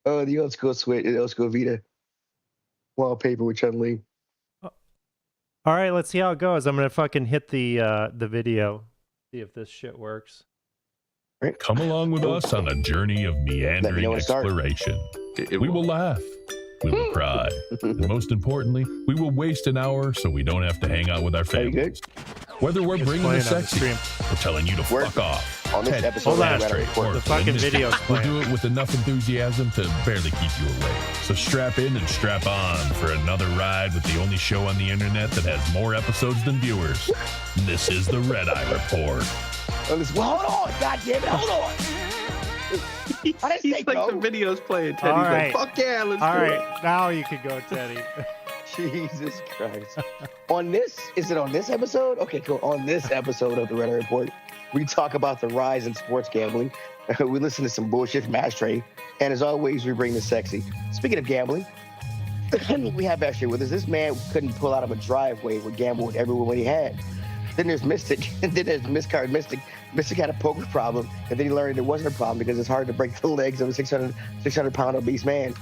Oh, the old school Switch, the old school Vita wallpaper with Chun-Li. All right, let's see how it goes. I'm gonna fucking hit the video. See if this shit works. Right. Come along with us on a journey of meandering when to start. exploration. We will laugh. We will cry. And most importantly, we will waste an hour so we don't have to hang out with our Are you families. good? Whether we're It's bringing playing the on the sexy stream. or telling you to Work. fuck off. On this Ted, episode, hold of on. Red Eye Report. The fucking video's We'll playing. do it with enough enthusiasm to barely keep you awake. So strap in and strap on for another ride with the only show on the internet that has more episodes than viewers. This is the Red Eye Report. Well, hold on, God damn it, hold on. I didn't say He's like go. the video's playing, Teddy's All right. like, fuck yeah, let's All do it. right, now you can go, Teddy. Jesus Christ. On this, is it on this episode? Okay, cool. On this episode of the Red Eye Report, we talk about the rise in sports gambling. We listen to some bullshit from Ashtray. And as always, we bring the sexy. Speaking of gambling, we have Ashtray with us. This man couldn't pull out of a driveway would gamble with everyone he had. Then there's Mystic, and then there's Miscard Mystic. Mystic had a poker problem, and then he learned it wasn't a problem because it's hard to break the legs of a 600-pound obese man.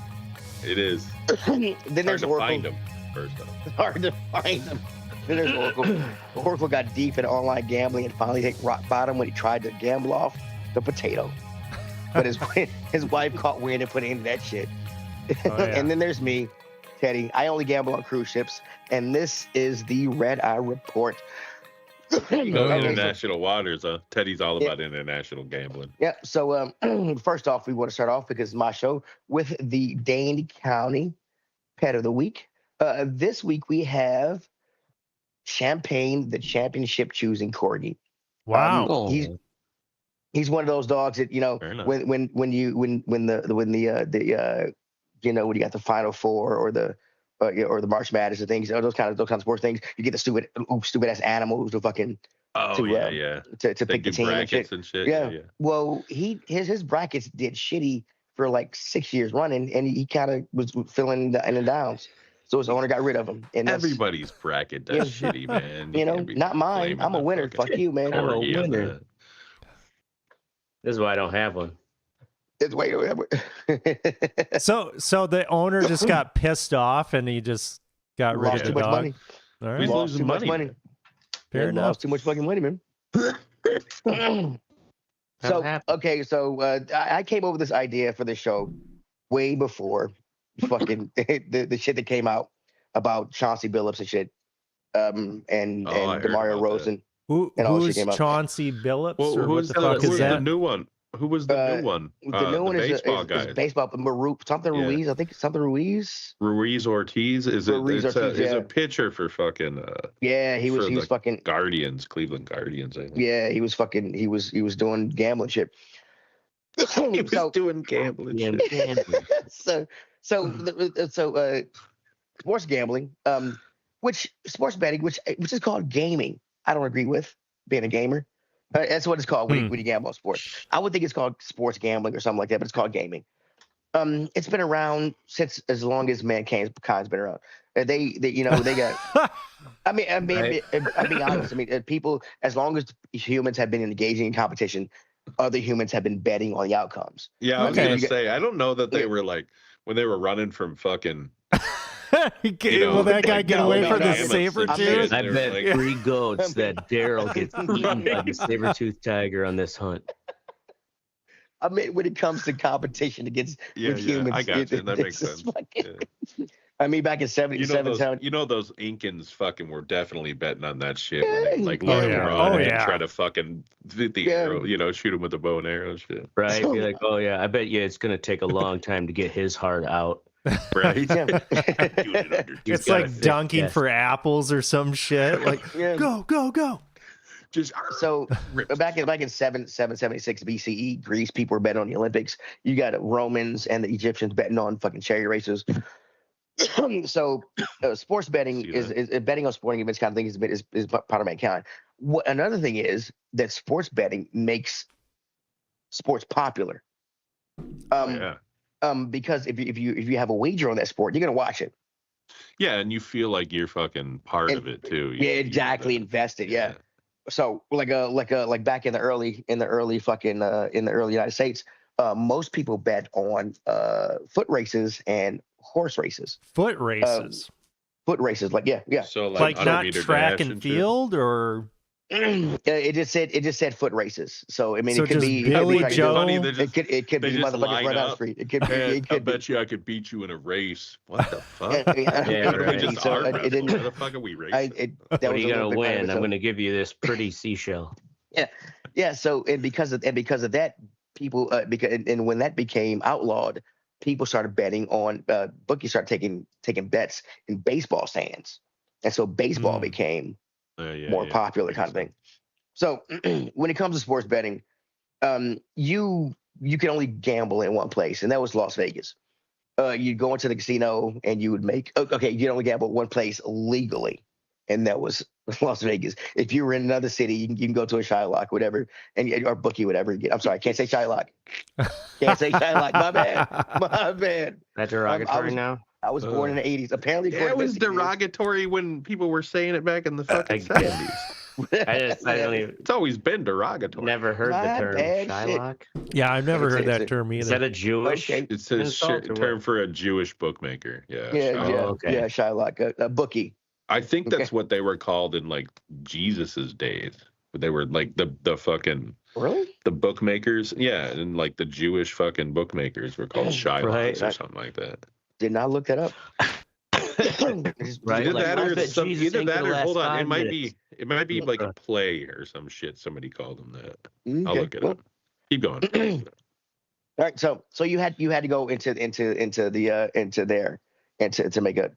It is. Then Hard there's to Oracle. find him, first off. Hard to find him. Then there's Oracle. Oracle got deep in online gambling and finally hit rock bottom when he tried to gamble off the potato. But his wife caught wind and put into that shit. Oh, yeah. And then there's me, Teddy. I only gamble on cruise ships, and this is the Red Eye Report. There you go. No Okay, so- international waters, Teddy's all about international gambling. Yeah. So first off, we want to start off because it's my show with the Dane County Pet of the Week. This week we have Champagne, the championship choosing corgi. Wow. He's one of those dogs that Fair enough. when you got the Final Four or the March Madness and things, those kind of sports things, you get the stupid ass animals to fucking Oh, to, yeah. to They pick the do team and brackets shit. and shit. Yeah. Yeah. Well, his brackets did shitty for like 6 years running, and he kind of was filling the in and downs. So his owner got rid of him. And that's, Everybody's bracket does shitty, man. can't be not mine. I'm a winner. Fuck you, man. I'm a Corgi on winner. that. This is why I don't have one. It's wait. So the owner just got pissed off and he just got rid Lost of too the much dog. money. All He's right. Lost losing too much money. money. Fair Yeah, enough. lost too much fucking money, man. So okay, so I came over this idea for the show way before fucking the shit that came out about Chauncey Billups and shit, and Oh, I heard Demario about Rosen. Who, and all that who's shit came up. Chauncey Billups? Well, or what who's the the, fuck who's is the that? new one? Who was the new one? The new one the is baseball guy. is baseball, something Yeah. Ruiz. I think something Ruiz. Ruiz Ortiz. Is Ruiz it's Ortiz, he's yeah. a pitcher for fucking Yeah, he was for the fucking. Guardians, Cleveland Guardians. I think. Yeah, he was doing gambling shit. He was So doing gambling. Yeah, shit. man. so sports gambling, which sports betting, which is called gaming. I don't agree with being a gamer. That's what it's called when you gamble on sports. I would think it's called sports gambling or something like that, but it's called gaming. It's been around since as long as mankind's been around. They got. I mean, I'm being honest. I mean, people, as long as humans have been engaging in competition, other humans have been betting on the outcomes. Yeah, I was Okay. gonna say. I don't know that they were like when they were running from fucking. Will that guy get away from the mammoths saber and tooth? shit. I They're bet like- 3 goats that Daryl gets eaten by the saber-toothed tiger on this hunt. I mean, when it comes to competition against Yeah, with yeah, humans, I got you. That makes it's just sense. fucking- I mean, back in '77, You know those Incans fucking were definitely betting on that shit. When they, like Oh, let him yeah. run Oh, and yeah. try to fucking hit the Yeah. arrow, shoot him with a bow and arrow and shit. Right? So- Be like, oh yeah, I bet you it's gonna take a long time to get his heart out. Right? Yeah. Doing it under It's got like a thick dunking chest. for apples or some shit. Like, Yeah. go. just So rips. back in 776 BCE, Greece, people were betting on the Olympics. You got Romans and the Egyptians betting on fucking chariot races. So sports betting See is betting on sporting events kind of thing is part of mankind. Another thing is that sports betting makes sports popular. Yeah. Because if you have a wager on that sport, you're gonna watch it. Yeah, and you feel like you're fucking part And- of it too. Yeah, exactly. Invested. Yeah. So like back in the early United States, most people bet on foot races and horse races. Foot races. Foot races, like yeah. So Like not 100 meter track dash and shit? field, or It just said foot races. So I mean, So it could just be Billy it could be Joe? Funny, they just, it could they be just motherfuckers line right down the up. street. It could be. "Hey, It I could be. bet you I could beat you in a race. What the fuck? Yeah, Yeah, What if we right. just So, arm it wrestle? didn't- Where the fuck are we racing? That What are was you a little gonna bit part of win? it, I'm so- gonna give you this pretty seashell. Yeah. So because of that, people and when that became outlawed, people started betting on bookies started taking bets in baseball stands, and so baseball became more popular kind of thing. So when it comes to sports betting, you can only gamble in one place, and that was Las Vegas. You'd go into the casino and you would make you can only gamble one place legally, and that was Las Vegas. If you were in another city, you can go to a Shylock, whatever, or bookie, whatever. I'm sorry, I can't say Shylock. Can't say Shylock. My bad. That derogatory now? I was born in the 80s. Apparently, Yeah, it was derogatory when people were saying it back in the fucking 70s. I don't even. It's always been derogatory. Never heard My the term bad Shylock. Yeah, I've never heard that term Is that either. a Jewish? Okay. It's a insult or term what? for a Jewish bookmaker. Yeah. Yeah, Shylock. yeah, Shylock, a bookie. I think that's what they were called in like Jesus's days. They were like the fucking Really? the bookmakers. Yeah, and like the Jewish fucking bookmakers were called Shylocks Right. or something like that. Did not look that up. Right, Either like, that I or bet some, Jesus either ain't that gonna or last hold on, 5 it might minutes. be like a play or some shit. Somebody called them that. I'll Okay, look it well, up. Keep going. All right, so you had to go into there and to make a.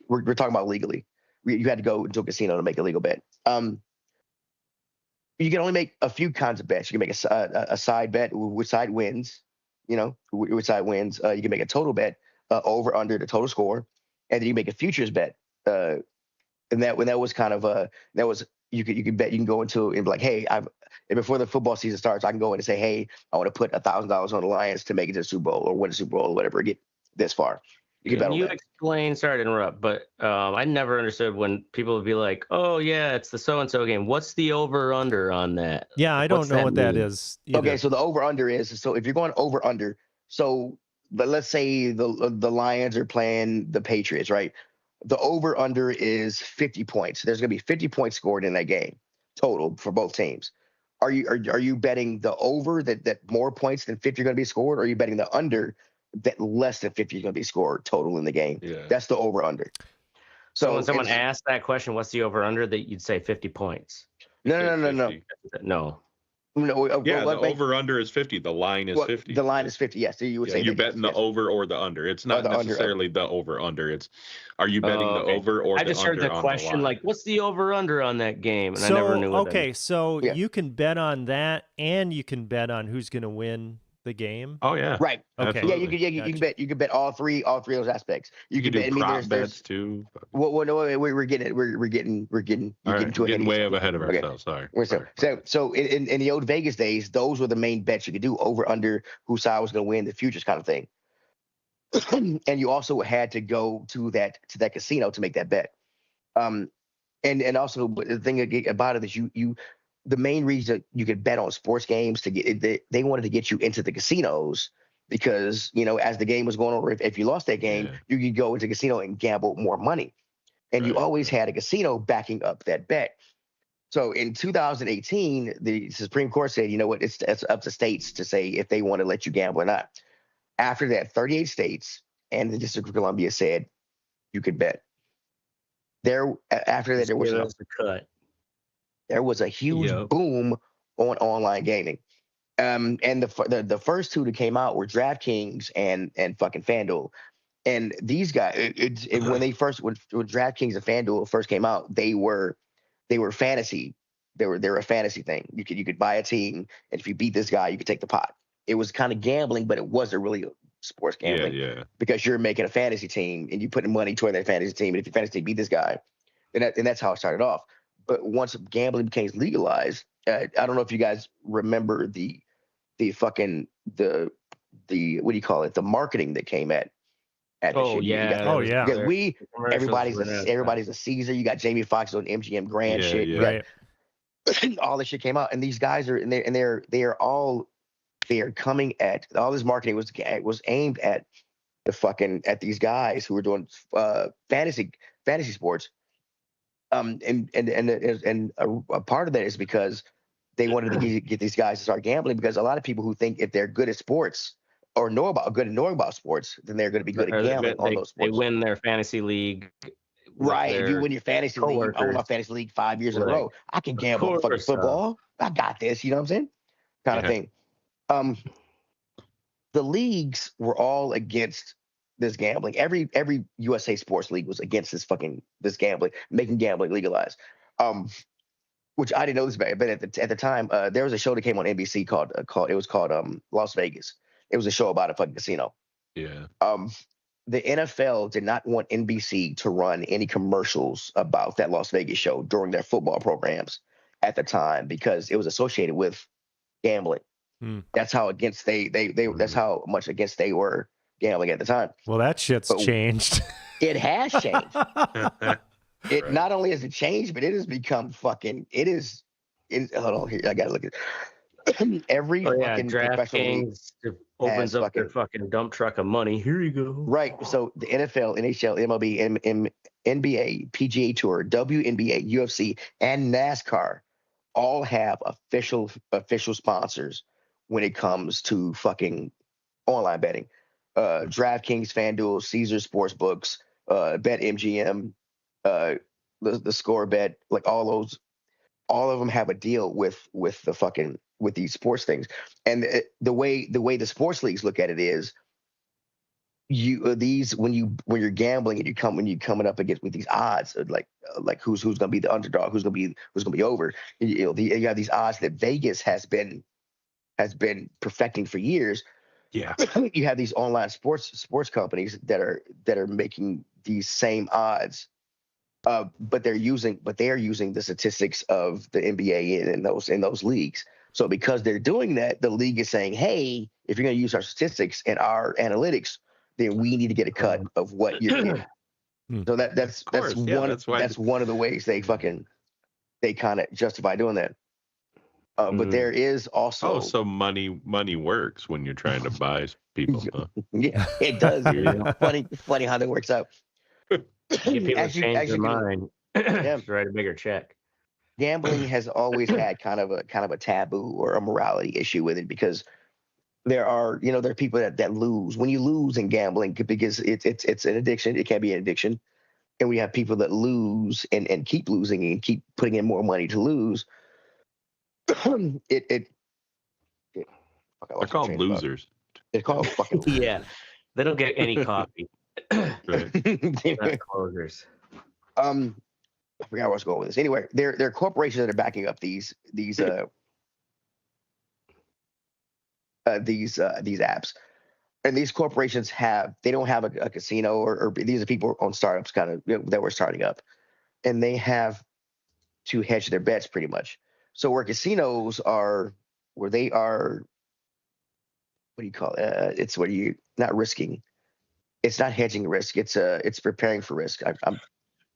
We're talking about legally. You had to go into a casino to make a legal bet. You can only make a few kinds of bets. You can make a side bet, which side wins. You know, which side wins. You can make a total bet, over under the total score, and then you make a futures bet. And that was kind of that was you can bet, you can go into and be like, hey, and before the football season starts, I can go in and say, hey, I want to put $1,000 on the Lions to make it to the Super Bowl or win the Super Bowl or whatever, get this far. You can bet Can on you that. explain? Sorry to interrupt, but I never understood when people would be like, "Oh yeah, it's the so and so game." What's the over under on that? Yeah, I don't What's know what that mean? is either. Okay, so the over under is, so if you're going over under, so let's say the Lions are playing the Patriots, right? The over under is 50 points. There's going to be 50 points scored in that game total for both teams. Are you betting the over that more points than 50 are going to be scored, or are you betting the under that less than 50 is going to be scored total in the game? Yeah. That's the over under. So when someone asked that question, what's the over under, that you'd say 50 points? No. No. Yeah, the over under is 50. The line is 50. The line is 50. Yes, so you would say you that, betting the yes. over or the under. It's not the under. necessarily the over under. It's are you betting the Okay. over or I the just under heard the on question the line? like, what's the over under on that game? And So I never knew what okay, so Yeah. you can bet on that, and you can bet on who's going to win the game. Oh yeah. Right. Okay. Yeah, Absolutely. you can bet all three of those aspects. You You can can bet. do I mean, prop there's bets too. well, no, we're getting All right, getting too getting ahead. way ahead of Okay. ourselves. Sorry. So in the old Vegas days, those were the main bets you could do, over under, whose side was going to win, the futures kind of thing. And you also had to go to that casino to make that bet. And also the thing about it is the main reason you could bet on sports games to get they wanted to get you into the casinos, because as the game was going on, if you lost that game, you could go into the casino and gamble more money, and you always had a casino backing up that bet. So in 2018, the Supreme Court said, you know what, it's up to states to say if they want to let you gamble or not. After that, 38 states and the District of Columbia said you could bet. After that, there was a huge boom on online gaming. And the first two that came out were DraftKings and fucking FanDuel. And these guys, when DraftKings and FanDuel first came out, they were fantasy. They were a fantasy thing. You could buy a team, and if you beat this guy, you could take the pot. It was kind of gambling, but it wasn't really sports gambling. Yeah. Because you're making a fantasy team and you putting money toward that fantasy team, and if your fantasy team beat this guy, and that's how it started off. But once gambling became legalized, I don't know if you guys remember the fucking the what do you call it? The marketing that came at this shit. Yeah. Because everybody's a Caesar. You got Jamie Foxx on MGM Grand shit. Right. All this shit came out, and these guys are they are all they are coming at all this marketing was aimed at these guys who were doing fantasy sports. And a part of that is because they wanted to get these guys to start gambling, because a lot of people who think if they're good at sports or good at knowing about sports, then they're going to be good at gambling on those They sports. win their fantasy league. Right. If you win your fantasy league, I won my fantasy league 5 years in a row. I can gamble on fucking football. I got this. You know what I'm saying? Kind of thing. The leagues were all against this gambling. Every USA sports league was against this gambling, making gambling legalized. Which I didn't know this about, but at the time, there was a show that came on NBC called Las Vegas. It was a show about a fucking casino. Yeah. The NFL did not want NBC to run any commercials about that Las Vegas show during their football programs at the time, because it was associated with gambling. That's how against that's how much against they were gambling at the time. Well, that shit's changed. It has changed. It not only has it changed, but it has become fucking. Hold on here, I gotta look at every fucking professional league opens up their fucking dump truck of money. Here you go. Right. So the NFL, NHL, MLB, NBA, PGA Tour, WNBA, UFC, and NASCAR all have official sponsors when it comes to fucking online betting. DraftKings, FanDuel, Caesars Sportsbooks, BetMGM, the Score Bet, like all of them have a deal with these sports things. And the way the sports leagues look at it is, when you're gambling and when you're coming up against with these odds, like who's going to be the underdog, who's going to be over. You have these odds that Vegas has been perfecting for years. Yeah. You have these online sports companies that are making these same odds, but they are using the statistics of the NBA in those leagues. So because they're doing that, the league is saying, hey, if you're going to use our statistics and our analytics, then we need to get a cut of what you're getting. So that's one of the ways they kind of justify doing that. But there is also so money works when you're trying to buy people. Huh? Yeah, it does. Funny how that works out. Get people to change their mind. Just write a bigger check. Gambling has always had kind of a taboo or a morality issue with it, because there are people that lose when you lose in gambling, because it's an addiction. It can be an addiction, and we have people that lose and keep losing and keep putting in more money to lose. They're called losers. They're called fucking losers. Yeah, they don't get any coffee. Not closers. I forgot where I was going with this. Anyway, there are corporations that are backing up these apps, and these corporations don't have a casino, or these are people on startups that were starting up, and they have to hedge their bets pretty much. So where casinos are, where they are, what do you call it? It's where you not risking. It's not hedging risk. It's preparing for risk.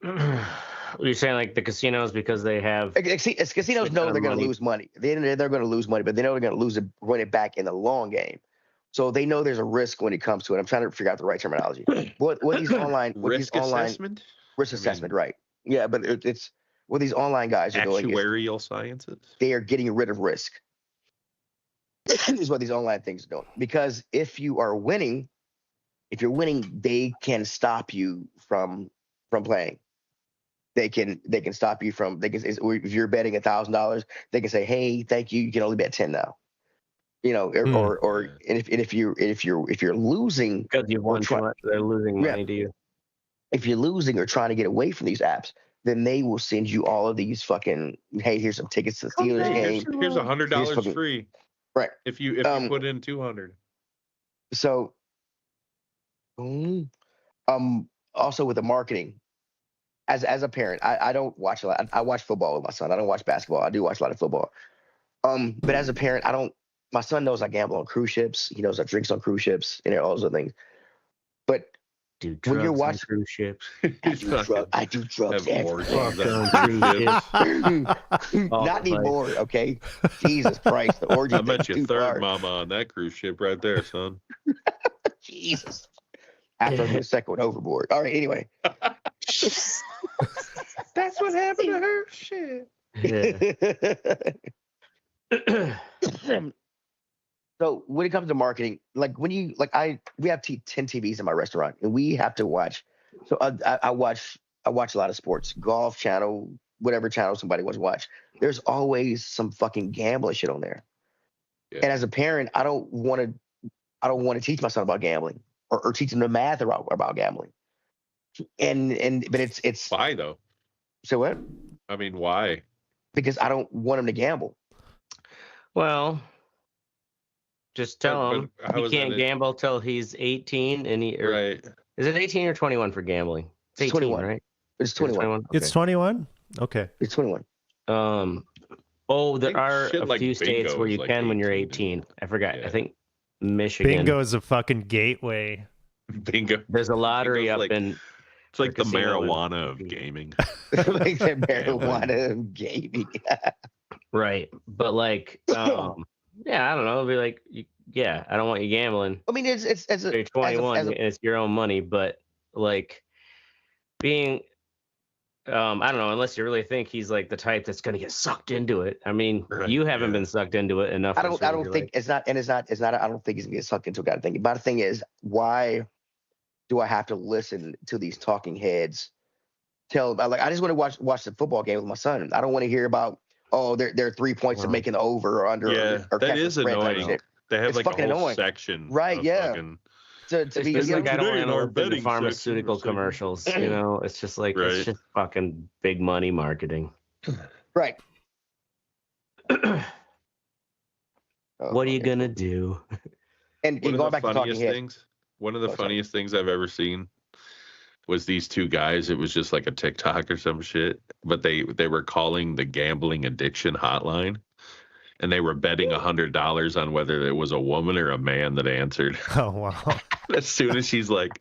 You're saying like the casinos, because they have casinos know they're going to lose money. They're going to lose money, but they know they're going to run it back in the long game. So they know there's a risk when it comes to it. I'm trying to figure out the right terminology. What these online assessment? Risk assessment, right? Yeah, but it's what these online guys are doing. Actuarial sciences. They are getting rid of risk. Is what these online things are doing. Because if you're winning, they can stop you from playing. They can stop you from. If you're betting $1,000, they can say, "Hey, thank you. You can only bet 10 now." If you're losing because you've won too much, they're losing money to you. If you're losing or trying to get away from these apps, then they will send you all of these fucking, hey, here's some tickets to the Steelers game. Here's $100 free. Right. If you put in 200. So, also with the marketing, as a parent, I don't watch a lot. I watch football with my son. I don't watch basketball. I do watch a lot of football. But as a parent, my son knows I gamble on cruise ships. He knows I drinks on cruise ships and all those other things. But Do When you're drugs on watching- cruise ships. I do drugs Have everywhere. orgies Fuck on on cruise ships. Not anymore, okay? Jesus Christ, the orgy I thing's bet you too third far. mama on that cruise ship right there, son. Jesus. After I do the second one overboard. All right, anyway. That's what happened to her. Shit. Yeah. So when it comes to marketing, like when you we have 10 TVs in my restaurant, and we have to watch. So I watch a lot of sports, golf channel, whatever channel somebody wants to watch. There's always some fucking gambling shit on there. Yeah. And as a parent, I don't want to teach my son about gambling or teach him the math about gambling. But it's Why though? so what? I mean, why? Because I don't want him to gamble. Well, just tell But him how he is that can't it? gamble till he's 18, and Right. is it 18 or 21 for gambling? It's 18, 21. right? It's 21. It's 21. Okay. It's 21. Oh, there think are shit a like few states bingo where is you like can when you're 18, 18. I forgot. yeah. I think Michigan. Bingo is a fucking gateway. Bingo. There's a lottery Bingo's up like- in. It's like the casino and- marijuana of gaming. Like the marijuana gaming. Right, but like, yeah, I don't know. It'll be like, yeah, I don't want you gambling. I mean, it's You're 21 and it's your own money, but like being, I don't know, unless you really think he's like the type that's gonna get sucked into it. I mean, Right, you haven't yeah. been sucked into it enough. I don't think it's not. I don't think he's gonna get sucked into it. I think. But the thing is, why do I have to listen to these talking heads? I just want to watch the football game with my son. I don't want to hear about they're 3 points to making the over or under. Yeah, or that catch the is spread type annoying. shit. They have It's like a fucking whole annoying. section. Right, of yeah. fucking- To It's be just like I don't Today in want to our listen to betting pharmaceutical section, commercials. You know, it's just like Right. it's just fucking big money marketing. right. What are you gonna do? And One going of the back to talking funniest heads. things. One of the Oh, sorry. funniest things I've ever seen was these two guys. It was just like a TikTok or some shit, but they were calling the gambling addiction hotline, and they were betting $100 on whether it was a woman or a man that answered. Oh wow. As soon as she's like,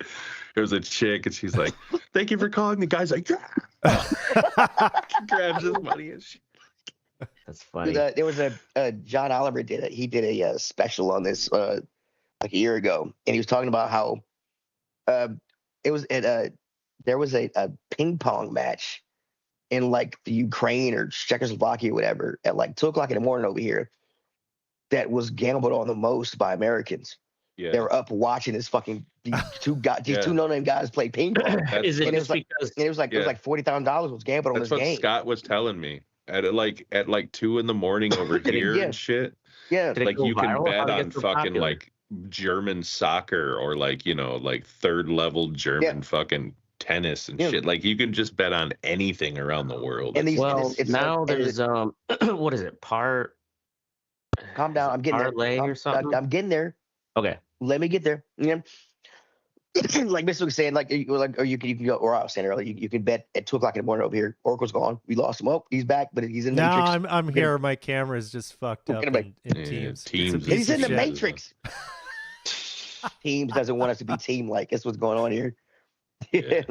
it was a chick, and she's like, "Thank you for calling." The guy's like, "Yeah." He grabs his money and shit. That's funny. There was a John Oliver did a special on this like a year ago, and he was talking about how it was there was a ping pong match in like the Ukraine or Czechoslovakia or whatever at like 2:00 in the morning over here that was gambled on the most by Americans. Yeah, They were up watching these two Yeah. no-name guys play ping pong. Is it and it just was like- because And it was like $40,000 was gambled on that's this what game. Scott was telling me at like 2 in the morning over here Yeah. and shit. Yeah. Did it Like go you can viral? bet How'd it on get so fucking popular? like German soccer or like like third level German fucking tennis and Yeah. shit. Like you can just bet on anything around the world. And these- Well, it's now like- there's what is it? Calm down. I'm getting parlay there. or something? I'm getting there. Okay. Let me get there. Yeah. Like Mr. was saying, or you can go, or I was saying earlier, you can bet at 2:00 in the morning over here. Oracle's gone. We lost him. Oh, he's back, but he's in the No, Matrix. I'm here. My camera's just fucked up gonna in Yeah, Teams. Teams It's a is- piece He's in of the shit. Matrix. Teams doesn't want us to be team like. That's what's going on here. Yeah.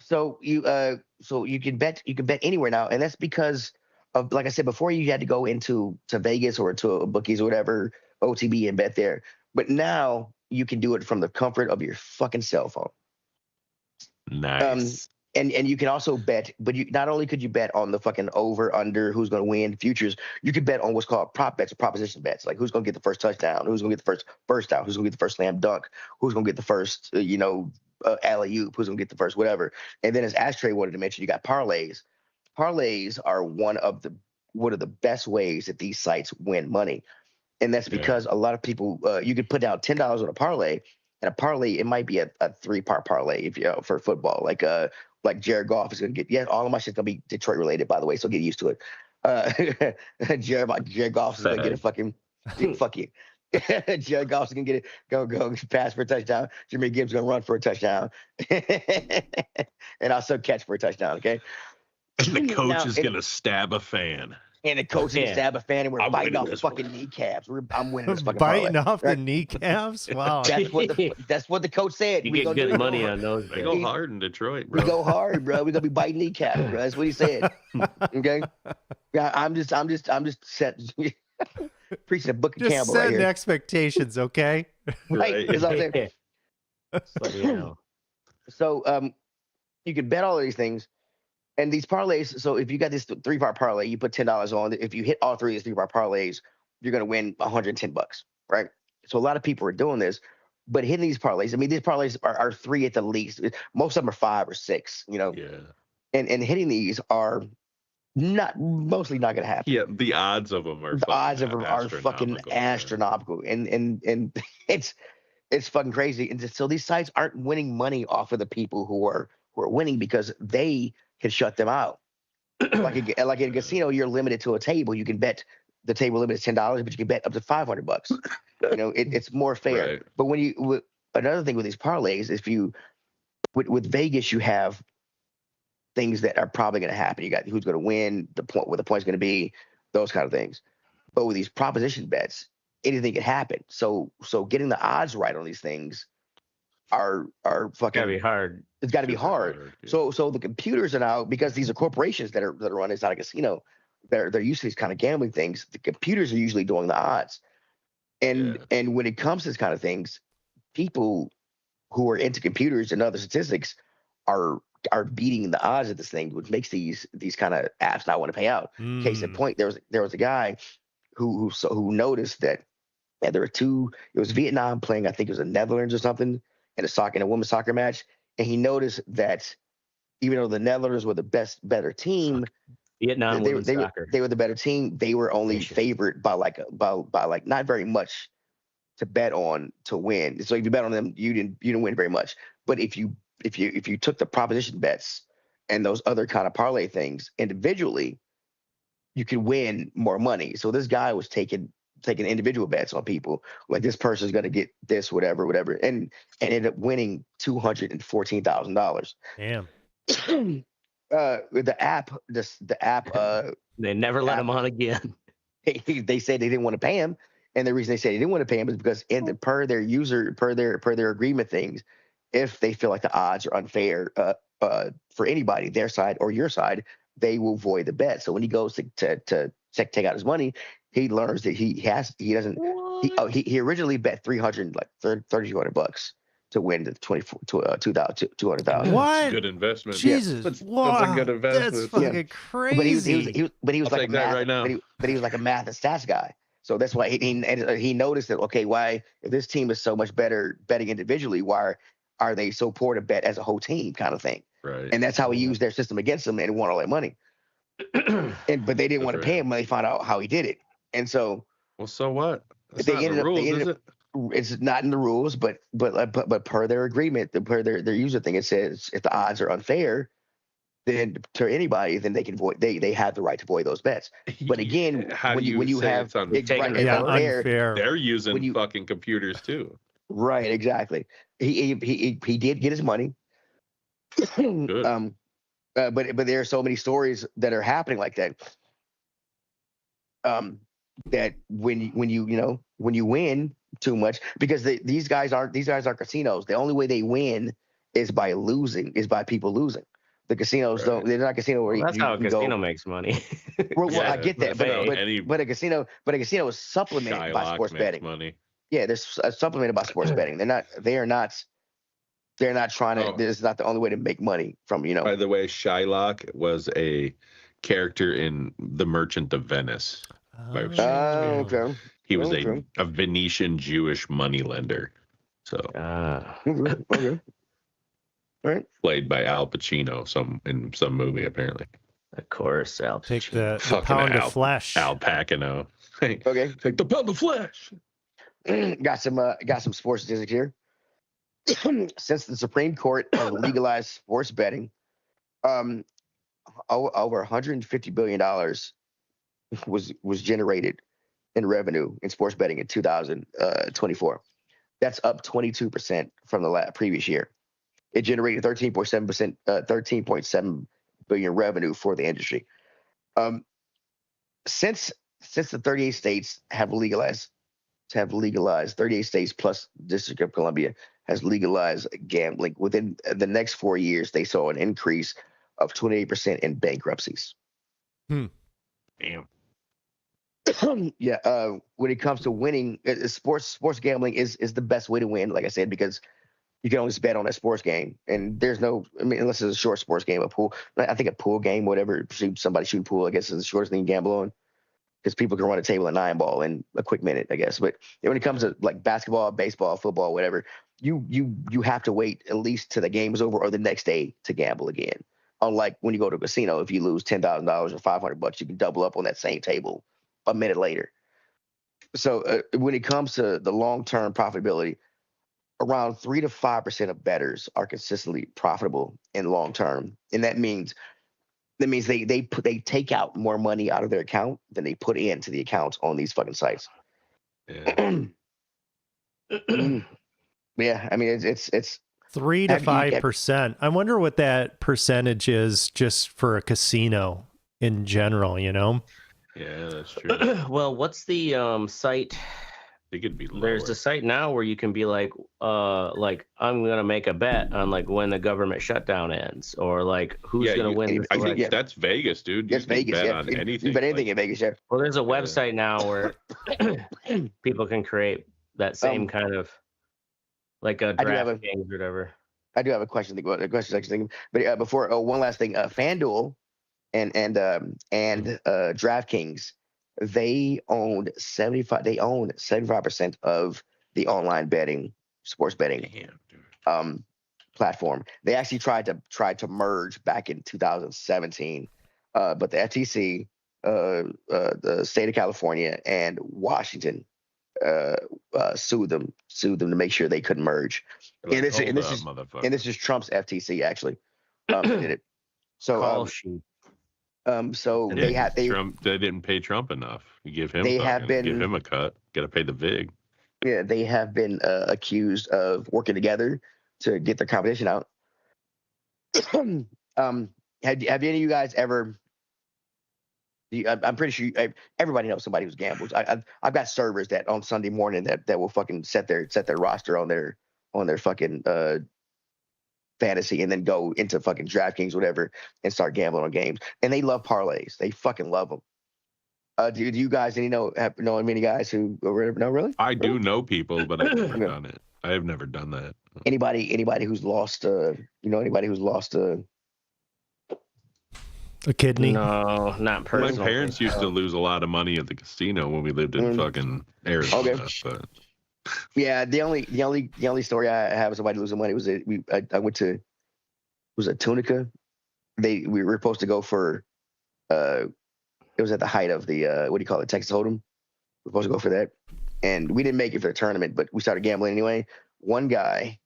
So you can bet anywhere now, and that's because of, like I said before, you had to go to Vegas or to a bookies or whatever, OTB, and bet there. But now you can do it from the comfort of your fucking cell phone. Nice. And you can also bet, but you not only could you bet on the fucking over, under, who's going to win, futures, you could bet on what's called prop bets or proposition bets, like who's going to get the first touchdown, who's going to get the first down, who's going to get the first slam dunk, who's going to get the first, alley-oop, who's going to get the first whatever. And then as Ashtray wanted to mention, you got parlays. Parlays are one of the best ways that these sites win money. And that's because a lot of people, you could put down $10 on a parlay, and a parlay, it might be a 3-part parlay if for football, like Jared Goff is going to get, all of my shit's going to be Detroit related, by the way, so get used to it. Jared Goff is going to get a fucking, fuck you. Jared Goff is going to get it, go pass for a touchdown. Jimmy Gibbs going to run for a touchdown. And also catch for a touchdown, okay? The coach Now, is going to stab a fan. And the coach and the stab a fan, and we're I'm biting winning off this fucking kneecaps. I'm winning this fucking Biting parlay. off the kneecaps. Wow. That's what the coach said. You We get gonna good do money it. on those. They bets. go hard in Detroit, We bro. go hard, bro. We gonna be biting kneecaps, bro. That's what he said. Okay. Yeah, I'm just set preaching a book of Just Campbell right setting here. expectations, okay? Right. That's what I'm saying. So, you know. So you can bet all of these things. And these parlays, so if you got this 3-part parlay, you put $10 on it. If you hit all 3 of these 3-part parlays, you're going to win $110, right? So a lot of people are doing this, but hitting these parlays, I mean, these parlays are 3 at the least. Most of them are 5 or 6, you know? Yeah. And hitting these are mostly not going to happen. Yeah, the odds of them are The odds of them are fucking astronomical. And it's fucking crazy. And so these sites aren't winning money off of the people who are winning because they can shut them out. like in a casino, you're limited to a table. You can bet the table limit is $10, but you can bet up to $500. You know, it's more fair. Right. But another thing with these parlays, if you with Vegas, you have things that are probably going to happen. You got who's going to win, what the point's going to be, those kind of things. But with these proposition bets, anything can happen. So getting the odds right on these things are fucking Gotta be hard. It's got to be hard. Yeah. So the computers are now, because these are corporations that are running. It's not a casino. They're used to these kind of gambling things. The computers are usually doing the odds, and when it comes to this kind of things, people who are into computers and other statistics are beating the odds of this thing, which makes these kind of apps not want to pay out. Case in point, there was a guy who noticed that there were 2. It was Vietnam playing, I think it was the Netherlands or something, in a women's soccer match. And he noticed that even though the Netherlands were the better team, Vietnam women's soccer. They were the better team. They were only favored by like not very much to bet on to win. So if you bet on them, you didn't win very much. But if you took the proposition bets and those other kind of parlay things individually, you could win more money. So this guy was taking individual bets on people, like this person's going to get this, whatever, and ended up winning $214,000. Damn. The app, they never let him on again. They said they didn't want to pay him, and the reason they said they didn't want to pay him is because per their agreement things, if they feel like the odds are unfair for anybody, their side or your side, they will void the bet. So when he goes to take out his money, he learns that he originally bet $3,200 to win the 200,000. What? Good investment. Jesus, That's wow, a good investment. that's fucking crazy. But he was I'll like take that right now. But he was like a math and stats guy. So that's why he noticed that, okay, why, if this team is so much better betting individually, why are they so poor to bet as a whole team, kind of thing? Right. And that's how he used their system against them and won all that money. But they didn't want to pay him when they found out how he did it. And so, well, so what? That's they not ended the up- rules, they ended is up- it? it's not in the rules, but per their agreement, per their user thing, it says if the odds are unfair, then to anybody, then they can void. They have the right to void those bets. But again, How when do you say have it's unfair? Unfair. They're using when you- fucking computers too. right, exactly. He did get his money. Good. But there are so many stories that are happening like that. That when you win too much, because these guys are casinos. The only way they win is by people losing. The casinos Right. they're not casino where That's you how a can casino go. makes money. Well, Yeah, I get that, that's but a casino is supplemented by Shylock sports makes betting. money. Yeah, they're supplemented by sports betting. They're not trying to. Oh. This is not the only way to make money from By the way, Shylock was a character in The Merchant of Venice. by Shakespeare. Okay. He was Okay. a Venetian Jewish moneylender. So Okay. All right. played by Al Pacino in some movie apparently. Of course, Al Take Pacino. the Fucking pound Al- of flesh. Al Pacino. Hey, Okay. take the pound of flesh. Got some sports statistics here. Since the Supreme Court has legalized sports betting, over $150 billion was generated in revenue in sports betting in 2024. That's up 22% from the previous year. It generated 13.7% billion revenue for the industry. since the 38 states have legalized 38 states plus District of Columbia has legalized gambling. Within the next 4 years, they saw an increase of 28% in bankruptcies. Damn. Yeah. When it comes to winning, sports gambling is the best way to win. Like I said, because you can always bet on a sports game, and there's no, I mean, unless it's a short sports game, a pool. I think a pool game, whatever, somebody shoot pool, I guess is the shortest thing you gamble on, because people can run a table at 9 ball in a quick minute, I guess. But when it comes to like basketball, baseball, football, whatever, you have to wait at least till the game is over or the next day to gamble again. Unlike when you go to a casino, if you lose $10,000 or $500, you can double up on that same table a minute later. So when it comes to the long-term profitability, around 3 to 5% of bettors are consistently profitable in long term, and that means they take out more money out of their account than they put into the accounts on these fucking sites. Yeah. Yeah, I mean it's 3 to 5%. I wonder what that percentage is just for a casino in general. You know? Yeah, that's true. Well, what's the site? It could be lower. There's a site now where you can be like I'm gonna make a bet on like when the government shutdown ends, or like who's gonna win. I think that's Vegas, dude. That's Vegas. Bet Yeah, on anything. You bet anything in Vegas. Yeah. Well, there's a website now where people can create that same kind of like a DraftKings or whatever. I do have a question. But before one last thing, FanDuel and DraftKings, they owned 75% of the online betting, sports betting platform. They actually tried to merge back in 2017, but the FTC, the state of California, and Washington sued them to make sure they couldn't merge. Like, and this is Trump's FTC actually did it. So so Trump, they didn't pay Trump enough. You give him give him a cut. Got to pay the VIG. Yeah, they have been accused of working together to get their competition out. Have any of you guys ever? I'm pretty sure everybody knows somebody who's gambles. I've got servers that on Sunday morning that will fucking set their roster on their fucking fantasy and then go into fucking DraftKings, whatever, and start gambling on games. And they love parlays. They fucking love them. Do you guys know many guys who no really? I do know people, but I've never done it. I have never done that. Anybody who's lost anybody who's lost a kidney? No, not personally. My parents used to lose a lot of money at the casino when we lived in fucking Arizona. Okay. But yeah, the only story I have of somebody losing money was I went to Tunica. We were supposed to go for it was at the height of the what do you call it, Texas Hold'em. We were supposed to go for that, and we didn't make it for the tournament, but we started gambling anyway. One guy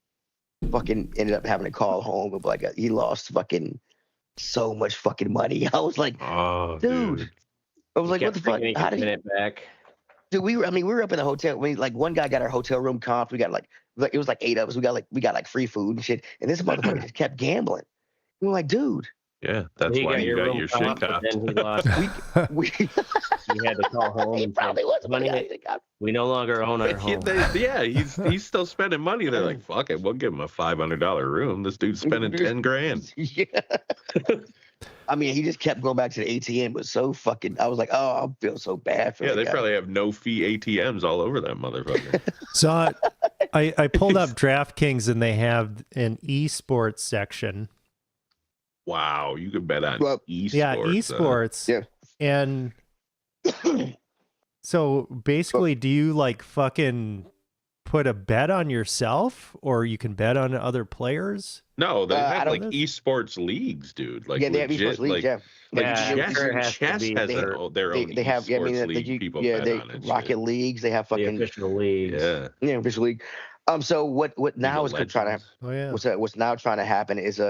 fucking ended up having to call home and like he lost fucking so much fucking money. I was like, oh, dude. I was like, what the fuck? How did it back? Dude, we were up in the hotel. Like one guy got our hotel room comped. We got like it was like 8 of us. We got like free food and shit. And this motherfucker just kept gambling. We were like, dude. Yeah, that's why you got your shit comped. Then he lost. we He had to call home. He probably was money. We no longer own our home. Yeah, he's still spending money. They're like, fuck it, we'll give him a $500 room. This dude's spending 10 grand. Yeah. I mean, he just kept going back to the ATM, but so fucking. I was like, oh, I feel so bad for. Yeah, they guy. Probably have no fee ATMs all over that motherfucker. So I pulled up DraftKings and they have an esports section. Wow, you can bet on esports. Yeah, esports. Yeah. And so basically, do you like fucking put a bet on yourself, or you can bet on other players? No, they have like esports leagues, dude. Like yeah, they have esports leagues. Yeah, like chess has their own they have. I mean, league. People bet on it. Rocket leagues. They have fucking the official leagues. Yeah, official league. So what now is trying to? Oh yeah. What's now trying to happen is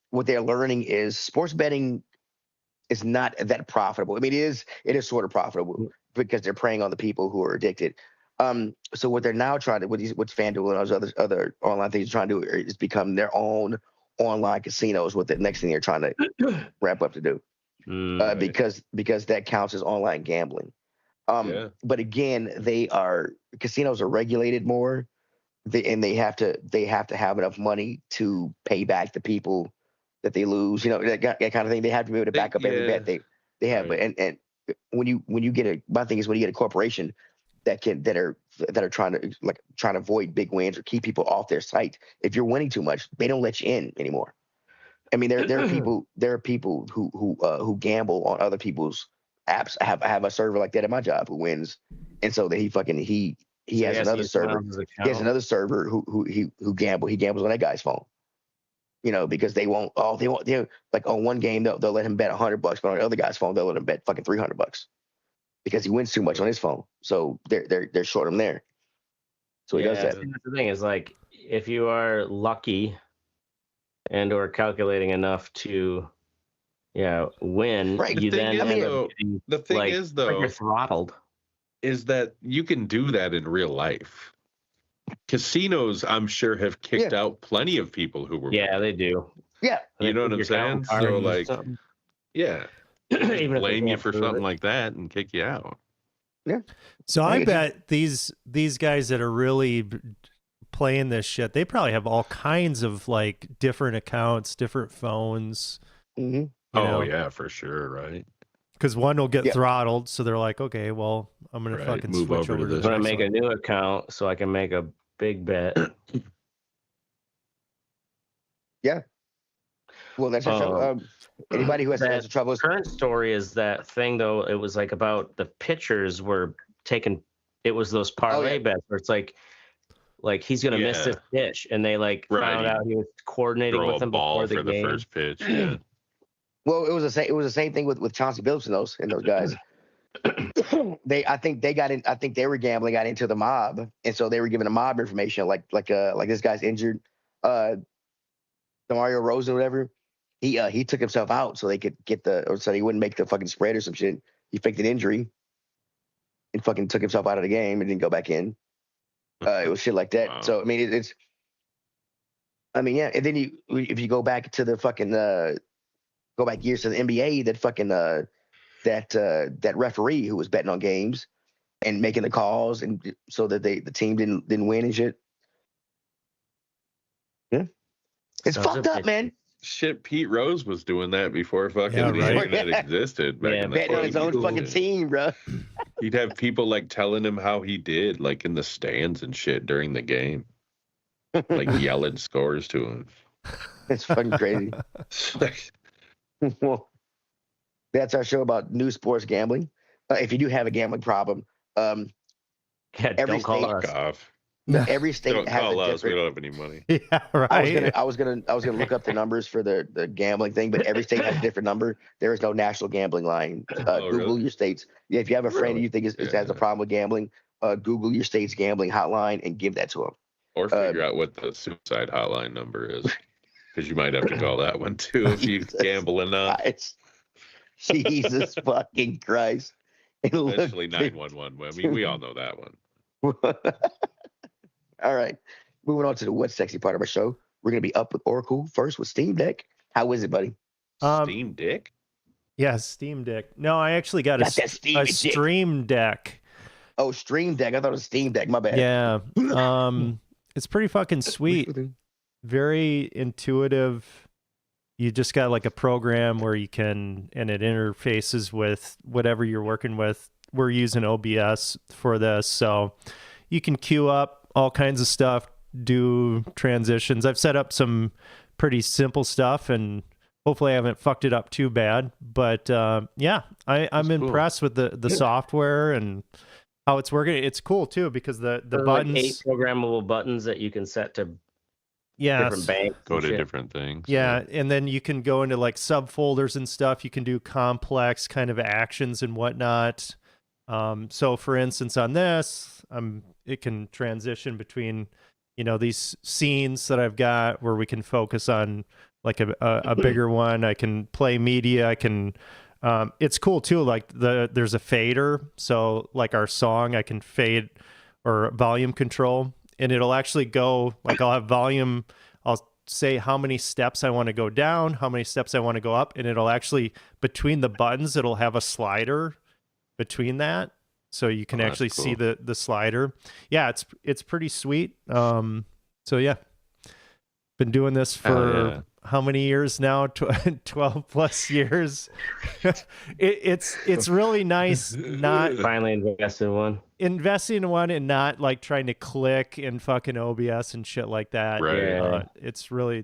what they're learning is sports betting is not that profitable. I mean, it is sort of profitable because they're preying on the people who are addicted. So what they're now trying to, what FanDuel and those other online things are trying to do is become their own online casinos. What the next thing they're trying to ramp up to do. Right. because that counts as online gambling. Yeah. But again, casinos are regulated more, and they have to have enough money to pay back the people that they lose. You know, that kind of thing. They have to be able to back up every bet they have. Right. But and when you get my thing is when you get a corporation that are trying to avoid big wins or keep people off their site. If you're winning too much, they don't let you in anymore. I mean, there are people who gamble on other people's apps. I have a server like that at my job who wins, and so that he has another server. He has another server who gambles on that guy's phone. You know, because they like on one game they'll let him bet $100, but on the other guy's phone they'll let him bet fucking $300 because he wins too much on his phone. So they're short him there. So he does that. That's the thing is, like, if you are lucky and or calculating enough to win, Right. you The then thing end is, up getting, the thing like, is, though, you're throttled. is that you can do that in real life. Casinos, I'm sure, have kicked out plenty of people who were. Yeah, they do. Yeah. You know what I'm saying? So, like, yeah, even blame you if they for can't something prove like that and kick you out. Yeah. So I bet these guys that are really playing this shit, they probably have all kinds of like different accounts, different phones. Mm-hmm. Yeah, for sure, right? Because one will get throttled, so they're like, okay, well, I'm gonna fucking move switch over to to this. I'm gonna this make one. a new account so I can make a big bet. Yeah. Well, that's anybody who has trouble. Current story is that thing though. It was like about the pitchers were taking. It was those parlay bets where it's like he's gonna miss this pitch, and they found out he was coordinating Throw with a him ball before the for the game. first pitch. Yeah. Well, it was the same thing with Chauncey Billups and those guys. I think they were gambling, got into the mob, and so they were giving the mob information like this guy's injured, Mario Rose or whatever. He took himself out so they could so he wouldn't make the fucking spread or some shit. He faked an injury and fucking took himself out of the game and didn't go back in. It was shit like that. Wow. So I mean, and then if you go back to the fucking go back years to the NBA, that fucking that referee who was betting on games and making the calls and so that the team didn't win and shit. Yeah, it's fucked up, man. Shit, Pete Rose was doing that before fucking the internet existed. Back in the betting on his own fucking team, bro. He'd have people like telling him how he did, like in the stands and shit during the game, like yelling scores to him. It's fucking crazy. Well, that's our show about new sports gambling. If you do have a gambling problem, every don't call state, off. Every state Don't has call a us. We different. don't have any money. Yeah, right. I was gonna look up the numbers for the gambling thing, but every state has a different number. There is no national gambling line. Google really? your states. Yeah, if you have a friend you think has a problem with gambling, Google your state's gambling hotline and give that to them. Or figure out what the suicide hotline number is, because you might have to call that one too if you gamble enough. Jesus fucking Christ! Eventually 911. I mean, we all know that one. All right, moving on to the what's sexy part of our show. We're gonna be up with Oracle first with Steam Deck. How is it, buddy? Steam Deck? Yeah, Steam Deck. No, I actually got a Stream Deck. Oh, Stream Deck. I thought it was Steam Deck. My bad. Yeah. It's pretty fucking sweet. Very intuitive. You just got like a program where you can, and it interfaces with whatever you're working with. We're using OBS for this, so you can queue up all kinds of stuff, do transitions. I've set up some pretty simple stuff, and hopefully I haven't fucked it up too bad. But yeah, I'm impressed with the software and how it's working. It's cool too because the buttons, like 8 programmable buttons that you can set to different banks, go to different things. Yeah, and then you can go into like subfolders and stuff. You can do complex kind of actions and whatnot. So for instance, on this, it can transition between, these scenes that I've got where we can focus on like a bigger one. I can play media. I can, it's cool too. Like there's a fader. So like our song, I can fade or volume control, and it'll actually go like I'll have volume. I'll say how many steps I want to go down, how many steps I want to go up, and it'll actually, between the buttons, it'll have a slider between that, so you can actually see the slider. Yeah, it's pretty sweet. So yeah, been doing this for how many years now? 12 plus years. It's really nice not finally investing in one and not like trying to click in fucking OBS and shit like that. Right. It's really,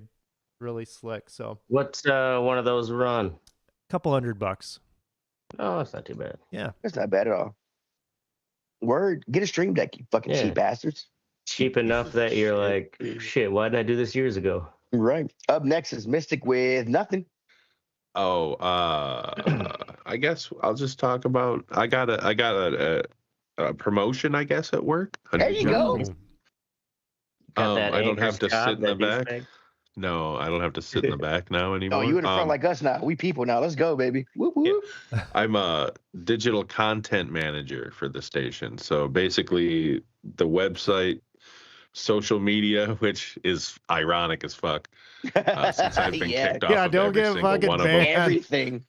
really slick. So what's one of those run? A couple $100. Oh, that's not too bad. Yeah, that's not bad at all. Word, get a Stream Deck, you fucking cheap bastards. Cheap enough that you're like, shit, why didn't I do this years ago? Right. Up next is Mystic with nothing. Oh, I guess I'll just talk about. I got a promotion, I guess, at work. There you go. I don't have to sit in the back. No, I don't have to sit in the back now anymore. Oh, you in the front like us now. We people now. Let's go, baby. Whoop, whoop. Yeah. I'm a digital content manager for the station. So basically, the website, social media, which is ironic as fuck, since I've been kicked off of don't every get single fucking one of banned. them. Everything.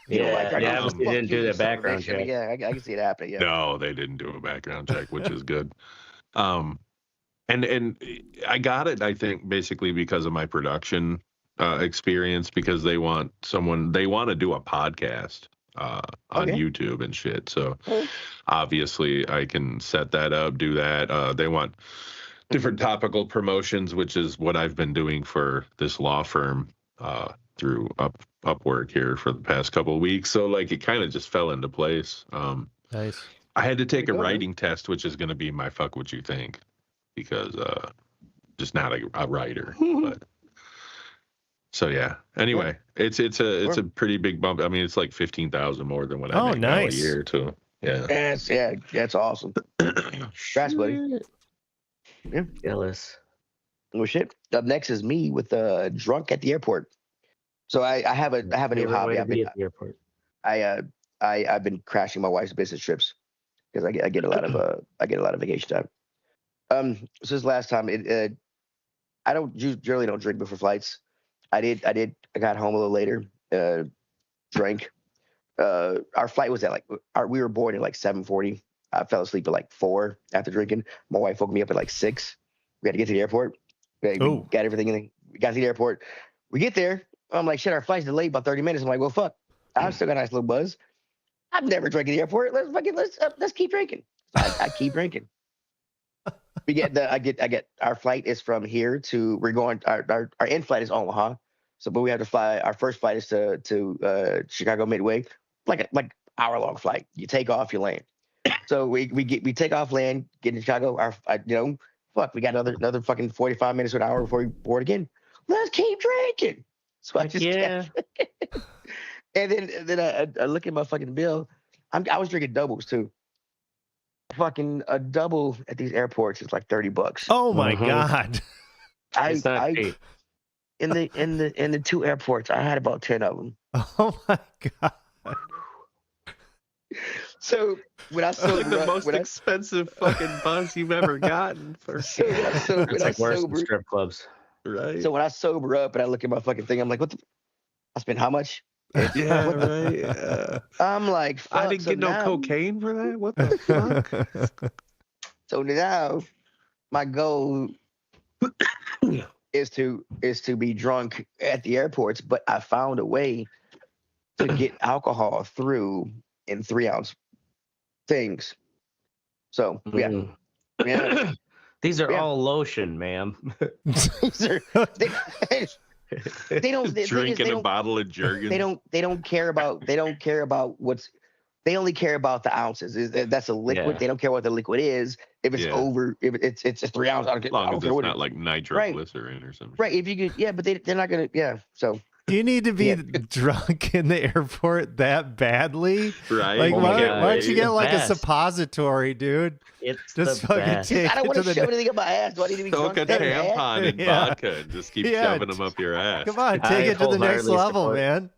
You didn't do the background check. Yeah, I can see it happening. Yeah. No, they didn't do a background check, which is good. And I got it, I think, basically because of my production experience, because they want to do a podcast on YouTube and shit. So obviously I can set that up, do that. They want different topical promotions, which is what I've been doing for this law firm through Upwork here for the past couple of weeks. So like it kind of just fell into place. Nice. I had to take a writing test, which is going to be my fuck what you think, because just not a writer. But so yeah. Anyway, it's a pretty big bump. I mean, it's like 15,000 more than what I make now a year too. Yeah. That's awesome. Congrats, buddy. Yeah. Jealous. Well, shit. Up next is me with drunk at the airport. So I have a new hobby. At the airport. I've been crashing my wife's business trips because I get a lot of vacation time. So this last time, I generally don't drink before flights. I got home a little later, drank. Our flight was at we were boarded at like 7:40. I fell asleep at like 4 after drinking. My wife woke me up at like 6. We had to get to the airport. We got everything. We got to the airport. We get there. I'm like, shit, our flight's delayed about 30 minutes. I'm like, well, fuck. I've still got a nice little buzz. I've never drank at the airport. Let's keep drinking. So I keep drinking. Our flight is from here to, we're going, our end flight is Omaha. So, but we have to fly, our first flight is to Chicago Midway, like hour-long flight. You take off, you land. So we take off, land, get in Chicago. We got another fucking 45 minutes to an hour before we board again. Let's keep drinking. So I just and then I look at my fucking bill. I was drinking doubles too. Fucking a double at these airports is like $30. Oh my god! In the 2 airports, I had about 10 of them. Oh my god! So when I sober like the most expensive fucking buzz you've ever gotten for. It's like worse than strip clubs, right? So when I sober up and I look at my fucking thing, I'm like, I spent how much? Yeah, right. I'm like, fuck. I didn't get no cocaine for that. What the fuck? So now, my goal is to be drunk at the airports, but I found a way to get alcohol through in 3-ounce things. So yeah. These are all lotion, ma'am. They don't drinking a bottle of Jergens. They don't care about what's. They only care about the ounces. That's a liquid. Yeah. They don't care what the liquid is. If it's over, if it's a 3 ounce. As long as it's not like nitroglycerin or something. Right. If you could, but they're not gonna. Yeah. So. You need to be drunk in the airport that badly, right? Like, why don't you get like a suppository, dude? It's just the fucking best. take I don't it want to to shove anything up my ass. Do I need to be drunk? Soak a tampon in vodka and just keep shoving them up your ass. Come on, take it to the next level, man.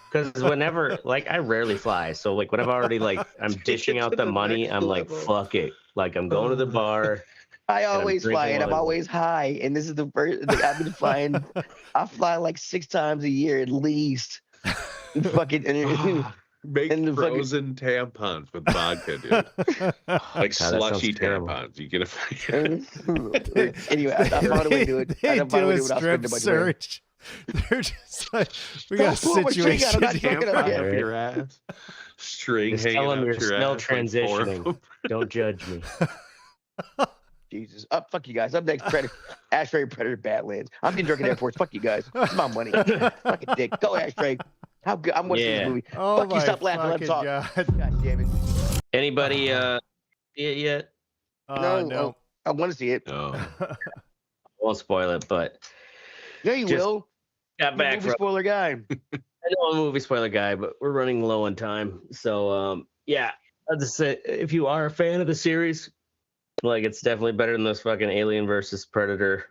Because whenever, I rarely fly. So, when I'm already, I'm dishing out the money, I'm like, fuck it. I'm going to the bar. I I'm always drinking fly, and while I'm I always high. And this is the first. I've been flying. I fly like 6 times a year at least. Fucking Make and the fucking frozen tampons with vodka, dude. Like God, that sounds slushy terrible. tampons. You get a anyway, I found a way to do it. I They found a way do to a do it. I'll spend strip a bunch of money. search. They're just like, we Don't got a pull my string out, I'm situation not here. fucking up tampon yet. up your ass. String Just hanging tell them out you're your still ass. Like 4 of transitioning. them. Don't judge me. Jesus. Up, fuck you guys. Up next, Predator, Ashtray Predator Badlands. I'm getting drunk at airports. Fuck you guys. It's my money. Fucking dick. Go Ashtray. How good? I'm watching this movie. Oh Fuck you. my Stop laughing. Let fucking talk. God. God damn it. Anybody see it yet? No. I want to see it. No. I won't spoil it, but Yeah, you Just will. got You're a back movie from. spoiler guy. I know I'm a movie spoiler guy, but we're running low on time. So yeah, I'll just say if you are a fan of the series, like it's definitely better than those fucking Alien versus Predator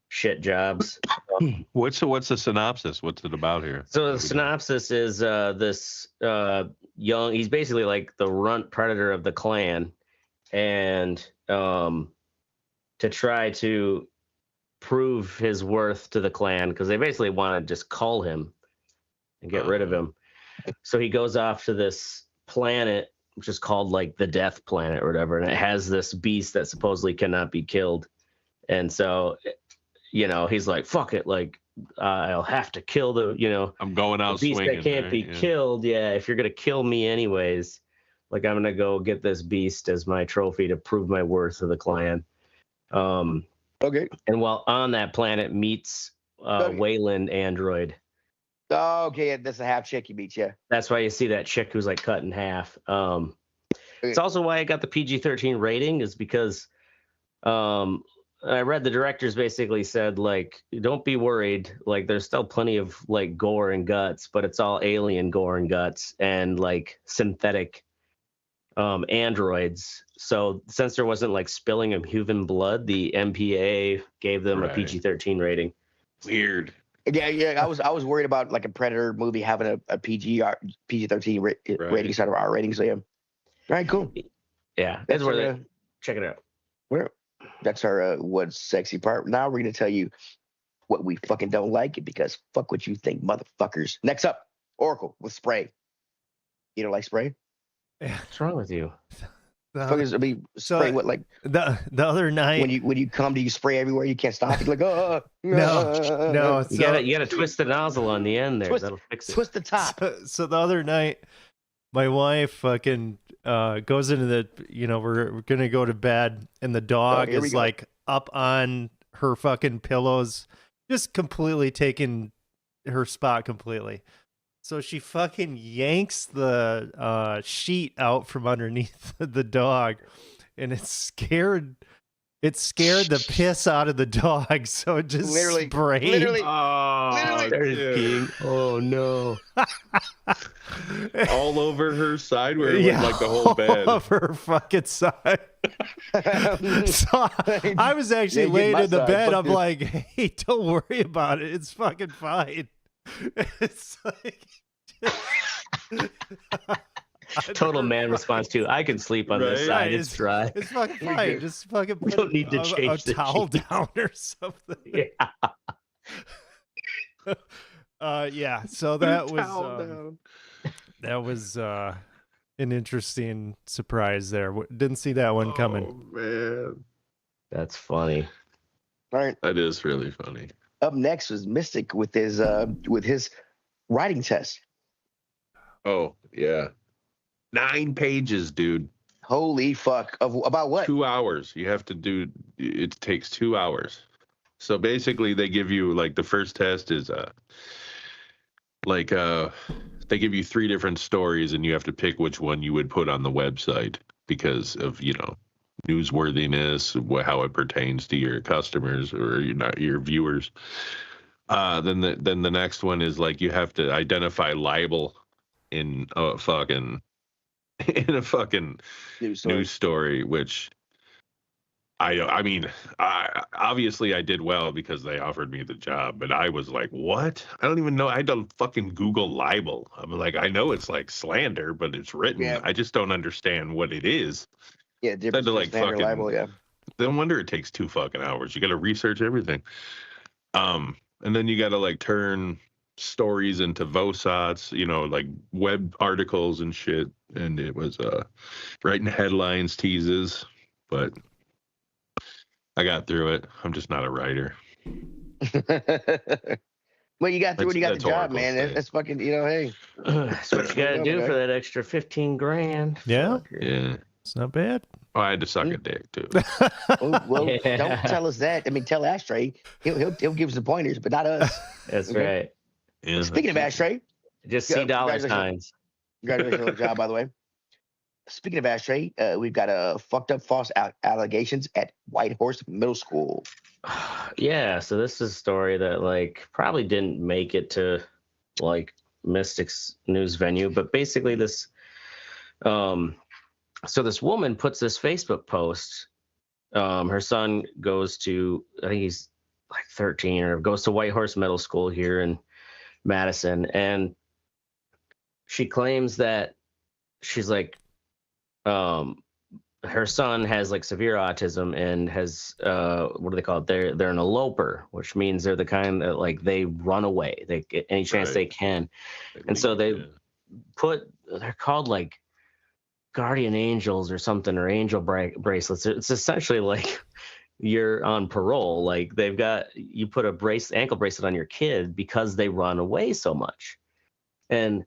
shit jobs. What's the synopsis? What's it about here? So the synopsis is this young, he's basically like the runt predator of the clan, and to try to prove his worth to the clan, because they basically want to just cull him and get rid of him. So he goes off to this planet, which is called like the Death Planet or whatever, and it has this beast that supposedly cannot be killed. And so, you know, he's like, fuck it, like I'll have to kill I'm going out the beast swinging. that can't be killed. Yeah, if you're gonna kill me anyways, like I'm gonna go get this beast as my trophy to prove my worth to the clan. Okay. And while on that planet meets Wayland android. Oh, okay. Yeah, that's a half chick you meet, yeah. That's why you see that chick who's like cut in half. It's also why I got the PG-13 rating, is because I read the directors basically said, like, don't be worried, like there's still plenty of like gore and guts, but it's all alien gore and guts and like synthetic androids. So since there wasn't like spilling of human blood, the MPA gave them a PG-13 rating. Weird. Yeah. I was worried about like a Predator movie having a PG-13 rating instead of R rating. So yeah. All right, cool. Yeah, that's where they check it out. That's our what's sexy part. Now we're gonna tell you what we fucking don't like it, because fuck what you think, motherfuckers. Next up, Oracle with spray. You don't like spray? What's wrong with you? Fuckers, I mean, spray what, like the other night when you come, do you spray everywhere? You can't stop. You're like, no. You gotta twist the nozzle on the end there. That'll fix it. Twist the top. So the other night, my wife fucking goes into the, we're gonna go to bed, and the dog is like up on her fucking pillows, just completely taking her spot completely. So she fucking yanks the sheet out from underneath the dog, and it scared the piss out of the dog. So it just sprayed. Literally. Oh no! All over her side, where it went like the whole bed. All over her fucking side. So I was actually laying in the bed. I'm like, hey, don't worry about it. It's fucking fine. It's like total man response to, I can sleep on this side. It's dry. It's fucking fine. Just fucking put don't need to change a towel down or something. Yeah. So that was an interesting surprise there. Didn't see that one coming. Oh man, that's funny. All right. That is really funny. Up next was Mystic with his writing test. Oh yeah, 9 pages, dude. Holy fuck! About what? 2 hours. You have to do. It takes 2 hours. So basically, they give you, like, the first test is they give you 3 different stories, and you have to pick which one you would put on the website because of newsworthiness, how it pertains to your customers or your viewers. Then the next one is, like, you have to identify libel in a fucking news story, which I mean, obviously I did well because they offered me the job, but I was like, what? I don't even know. I had to fucking Google libel. I'm like, I know it's like slander, but it's written. Yeah. I just don't understand what it is. Yeah, different to, like, fucking reliable. Yeah. No wonder it takes 2 fucking hours. You got to research everything. And then you got to, like, turn stories into VOSOTs, you know, like web articles and shit. And it was writing headlines, teases, but I got through it. I'm just not a writer. Well, you got through it. You got the job, Oracle's man. thing. That's fucking, you know, hey. That's what you got to do Okay. for that extra 15 grand. Yeah. Fucker. Yeah. It's not bad. Oh, I had to suck a dick too. Well, Yeah. don't tell us that. I mean, tell Ashtray. He'll give us the pointers, but not us. That's Okay. right. Yeah, Speaking of Ashtray, Just Yeah, see dollar congratulations. signs. congratulations on the job, by the way. Speaking of Ashtray, we've got fucked up false allegations at White Horse Middle School. Yeah, so this is a story that like probably didn't make it to like Mystic's news venue, but basically this so this woman puts this Facebook post. Her son goes to, I think he's like 13 or goes to White Horse Middle School here in Madison, and she claims that she's like her son has like severe autism and has what do they call it? They're an eloper, which means they're the kind that like they run away. They get any chance Right. they can. And so they they're called like guardian angels or something, or angel bracelets. It's essentially like you're on parole. Like they've got, you put a ankle bracelet on your kid because they run away so much. And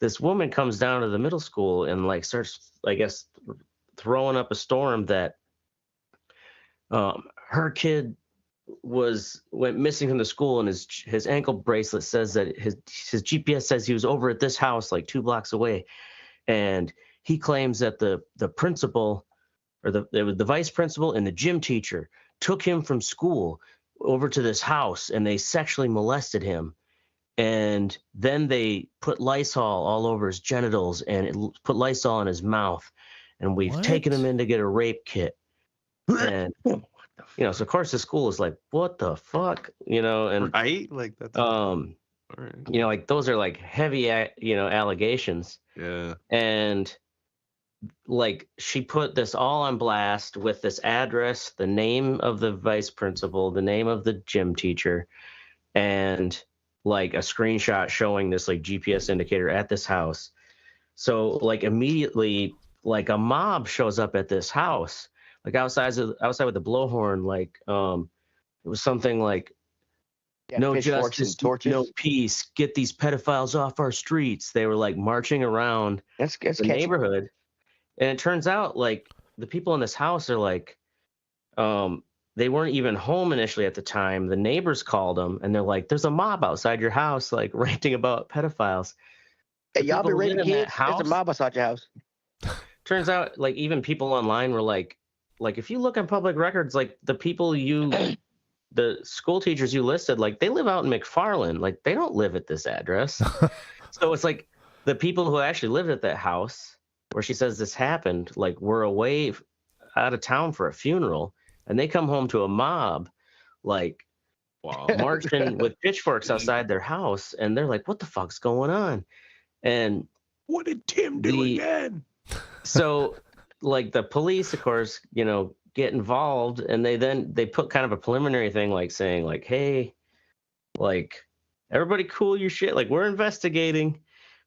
this woman comes down to the middle school and like starts, I guess, throwing up a storm that her kid went missing from the school, and his ankle bracelet says that his GPS says he was over at this house like 2 blocks away, and he claims that the principal or the vice principal and the gym teacher took him from school over to this house and they sexually molested him, and then they put Lysol all over his genitals and put Lysol in his mouth, and we've taken him in to get a rape kit. And you know, so of course the school is like, what the fuck, you know, and Right? Like that's all right. you know, like those are like heavy, you know, allegations. Yeah. And like she put this all on blast with this address, the name of the vice principal, the name of the gym teacher, and like a screenshot showing this like GPS indicator at this house. So like immediately, like a mob shows up at this house, like outside with the blowhorn, like it was something like, Yeah, no pitchforks justice, and torches. no peace, get these pedophiles off our streets. They were like marching around That's the catchy. neighborhood. And it turns out like the people in this house are like, they weren't even home initially at the time. The neighbors called them and they're like, there's a mob outside your house, like ranting about pedophiles. Hey, The y'all be people who live raping in that kids? There's a house- mob outside your house. Turns out like even people online were like if you look on public records, like the people the school teachers you listed, like they live out in McFarland, like they don't live at this address. So it's like the people who actually lived at that house where she says this happened, like were away out of town for a funeral, and they come home to a mob, like Wow. marching with pitchforks outside their house, and they're like, what the fuck's going on? And What did Tim do again? so like the police, of course, you know, get involved, and they put kind of a preliminary thing like saying like, hey, like everybody cool your shit, like we're investigating.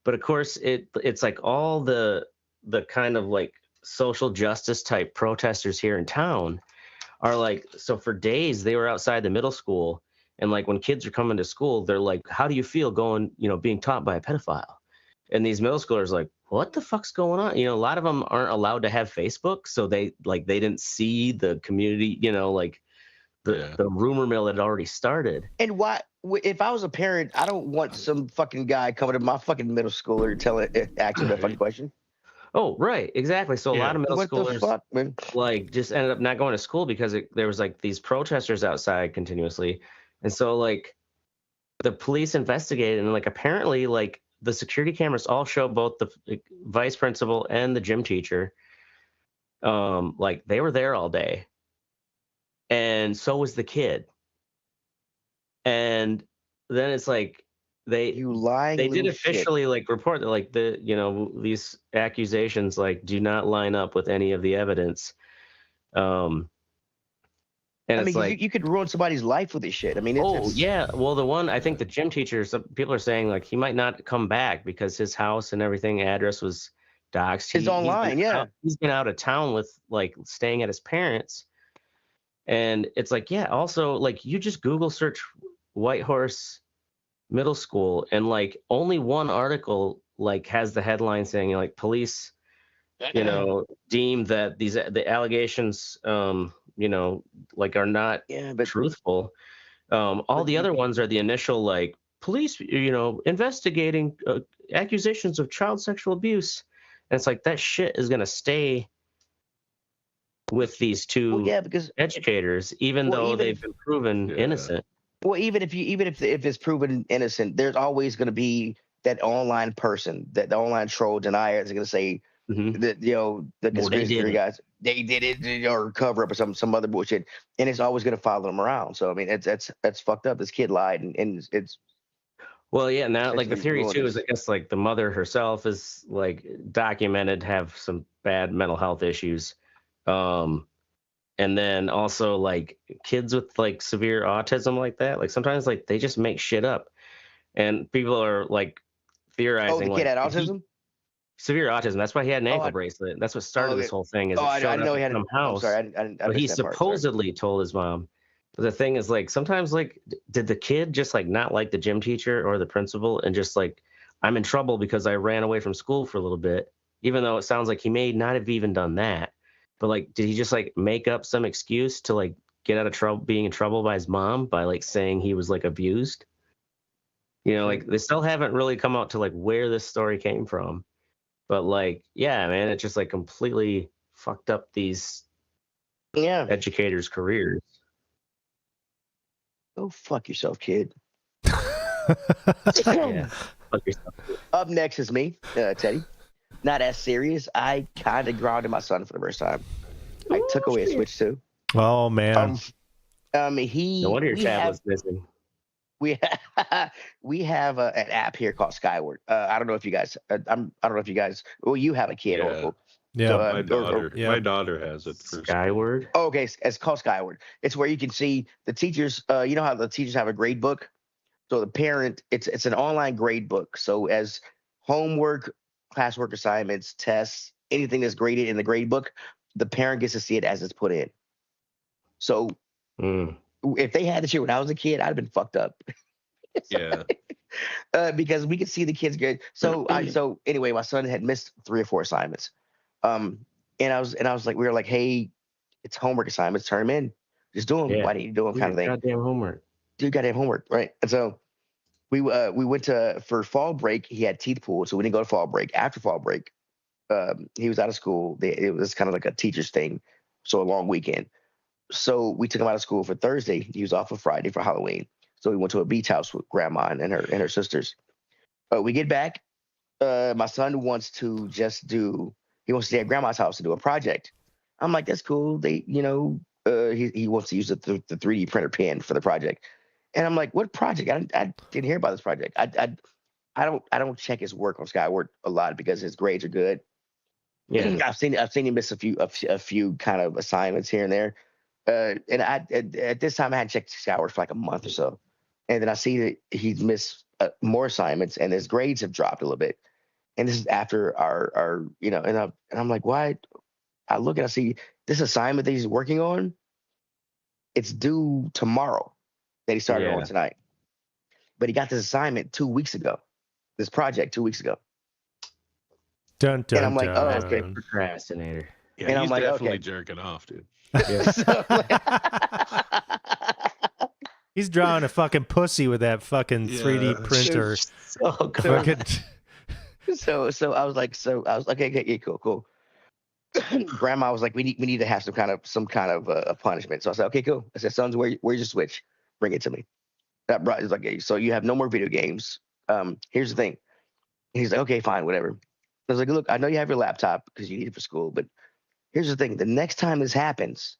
But of course it's like all the kind of like social justice type protesters here in town are like, so for days they were outside the middle school, and like when kids are coming to school, they're like, how do you feel going, you know, being taught by a pedophile? And these middle schoolers like, what the fuck's going on? You know, a lot of them aren't allowed to have Facebook, so they didn't see the community, you know, like the rumor mill that had already started. And why? If I was a parent, I don't want some fucking guy coming to my fucking middle schooler asking me a fucking question. Oh, right, exactly. So a lot of middle What schoolers the fuck, man? like just ended up not going to school because there was like these protesters outside continuously, and so like the police investigated, and like apparently like the security cameras all show both the vice principal and the gym teacher. Like they were there all day, and so was the kid. And then it's like You lying they did little officially shit. like report that like these accusations like do not line up with any of the evidence. And I it's mean, like, you could ruin somebody's life with this shit. I mean, oh it's yeah, well the one I think the gym teacher, some people are saying like he might not come back because his house and everything address was doxed. it's online. Yeah. He's been out of town with like staying at his parents. And it's like, yeah, also like you just Google search Whitehorse Middle School and like only one article like has the headline saying like police, deem that the allegations like are not Yeah, but truthful. All the other ones are the initial like police, investigating accusations of child sexual abuse. And it's like that shit is going to stay with these well, two yeah, because educators, even well, though even they've been proven innocent. well, even if it's proven innocent, there's always going to be that online person, that the online troll denier is going to say Mhm. that the conspiracy theory guys they did it or cover up or some other bullshit, and it's always going to follow them around. So I mean, that's fucked up. This kid lied, and it's Well, yeah, now like the essentially theory ruined too is I his. guess like the mother herself is like documented to have some bad mental health issues. And then also like kids with like severe autism like that, like sometimes like they just make shit up. And people are like Oh, the theorizing kid like had autism. severe autism. That's why he had an Oh, ankle bracelet. That's what oh, started this okay. whole thing is Oh, it I showed didn't up know he at had. some I'm sorry, house. I But he missed that part. Sorry. supposedly told his mom. But the thing is, like, sometimes, like, did the kid just like not like the gym teacher or the principal, and just like, I'm in trouble because I ran away from school for a little bit, even though it sounds like he may not have even done that. But like, did he just like make up some excuse to like get out of trouble, being in trouble by his mom by like saying he was like abused? Like they still haven't really come out to like where this story came from. But like, yeah, man, it just like completely fucked up these Yeah. educators' careers. Go fuck yourself, kid. Yeah. Fuck yourself. Up next is me, Teddy. Not as serious. I kind of grounded my son for the first time. I took away a Switch too. Oh man. No wonder your tablet's missing. We have an app here called Skyward. I don't know if you guys. I don't know if you guys. Well, you have a kid. Yeah. So, my daughter has it. Skyward. Oh, okay, it's called Skyward. It's where you can see the teachers. You know how the teachers have a grade book. So the parent, it's an online grade book. So as homework, classwork assignments, tests, anything that's graded in the grade book, the parent gets to see it as it's put in. So if they had this shit when I was a kid, I'd have been fucked up. Yeah. Because we could see the kids good. So anyway, my son had missed 3 or 4 assignments. And I was like, we were like, hey, it's homework assignments, turn them in. Just do them. Yeah. Why didn't you do them? Kind of thing. Goddamn homework. Do goddamn homework, right? And so we went for fall break. He had teeth pulled, so we didn't go to fall break. After fall break, he was out of school. It was kind of like a teacher's thing, so a long weekend. So we took him out of school for Thursday. He was off on Friday for Halloween. So we went to a beach house with grandma and her sisters. We get back. My son wants to he wants to stay at grandma's house to do a project. I'm like, that's cool. He wants to use the 3D printer pen for the project. And I'm like, what project? I didn't hear about this project. I don't check his work on Skyward a lot because his grades are good. Yeah. I've seen him miss a few kind of assignments here and there. And at this time I hadn't checked Skyward for like a month or so. And then I see that he's missed more assignments and his grades have dropped a little bit. And this is after our and I'm like, why? I look and I see this assignment that he's working on. It's due tomorrow that he started on tonight. But he got this assignment 2 weeks ago. This project 2 weeks ago. Dun, dun, And I'm like, dun. oh, okay. Procrastinator. Yeah, And he's I'm like, definitely okay. jerking off, dude. He's drawing a fucking pussy with that fucking 3D printer. So good. Fucking... So I was like, okay, cool. Grandma was like, we need to have some kind of a punishment. So I said, okay, cool. I said, sons, where's your Switch? Bring it to me. That brought is like, okay, so you have no more video games. Here's the thing. And he's like, okay, fine, whatever. I was like, look, I know you have your laptop because you need it for school, but here's the thing. The next time this happens,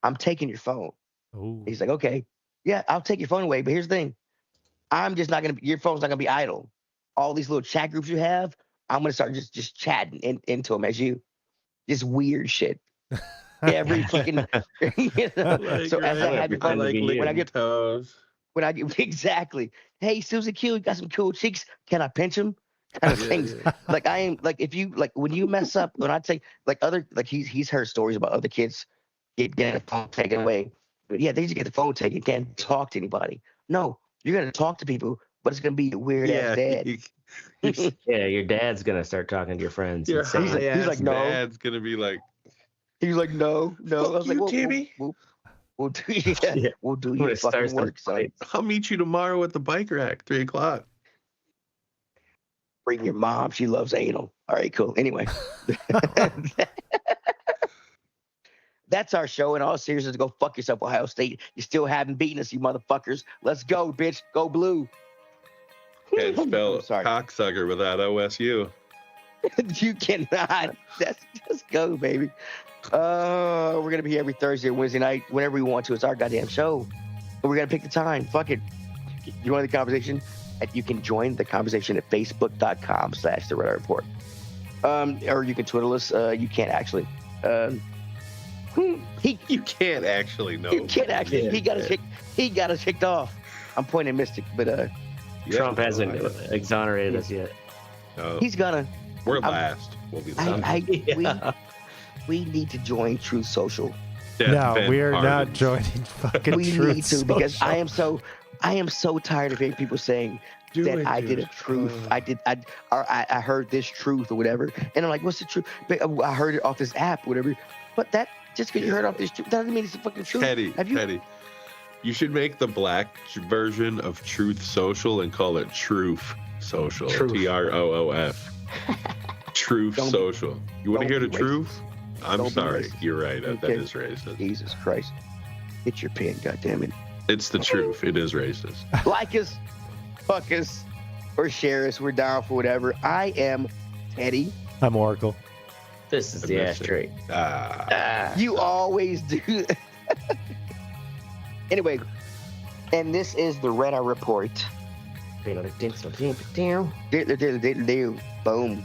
I'm taking your phone. Ooh. He's like, okay, yeah, I'll take your phone away, but here's the thing. I'm just not gonna. Your phone's not gonna be idle. All these little chat groups you have, I'm gonna start just chatting into them as you, just weird shit. Every fucking, you know. Like, So as I right. have your I phone, like when I licking get toes. exactly, hey Susie Q, you got some cool cheeks. Can I pinch them? Kind of things. Like I am like if you like when you mess up, when I take like other like he's heard stories about other kids getting a phone taken away. But yeah, they just get the phone taken, can't talk to anybody. No, you're gonna talk to people, but it's gonna be a weird ass Yeah. dad. Yeah, your dad's gonna start talking to your friends. Your And saying, high He's ass like, no. dad's gonna be like, He was like, no. I fuck was like, you, well, Timmy. we'll do yeah, Yeah. we'll do I'm your gonna start fucking some work, son. fights. I'll meet you tomorrow at the bike rack, 3:00. Bring your mom. She loves anal. All right, cool. Anyway. That's our show. In all seriousness, go fuck yourself, Ohio State. You still haven't beaten us, you motherfuckers. Let's go, bitch. Go blue. Can't spell I'm sorry. cocksucker without OSU. You cannot. Let's go, baby. We're gonna be here every Thursday or Wednesday night, whenever we want to. It's our goddamn show. But we're gonna pick the time. Fuck it. You want the conversation? You can join the conversation at facebook.com/the Red Eye Report. Or you can Twitter us. You can't actually. You can't actually know. You can't actually. Yeah, He got us kicked off. I'm pointing at Mystic, but Trump hasn't exonerated us yet. No, he's gonna. we're I'm- last. We'll be last. We need to join Truth Social. No, we are not joining fucking We Truth need to because Social. I am so tired of hearing people saying that I did a truth. I heard this truth or whatever, and I'm like, what's the truth? I heard it off this app, whatever. But that just because you heard off this truth doesn't mean it's the fucking truth. Teddy, you should make the black version of Truth Social and call it Truth Social. Truth. TROOF. Truth Don't be- Social. You want to hear don't the be truth? I'm Don't be sorry. racist. You're right. That Okay. is racist. Jesus Christ, hit your pen, goddammit. It's the truth. It is racist. Like us, fuck us, or share us. We're down for whatever. I am Teddy. I'm Oracle. This is the ashtray. You always do. Anyway, and this is the Red Eye Report. Boom.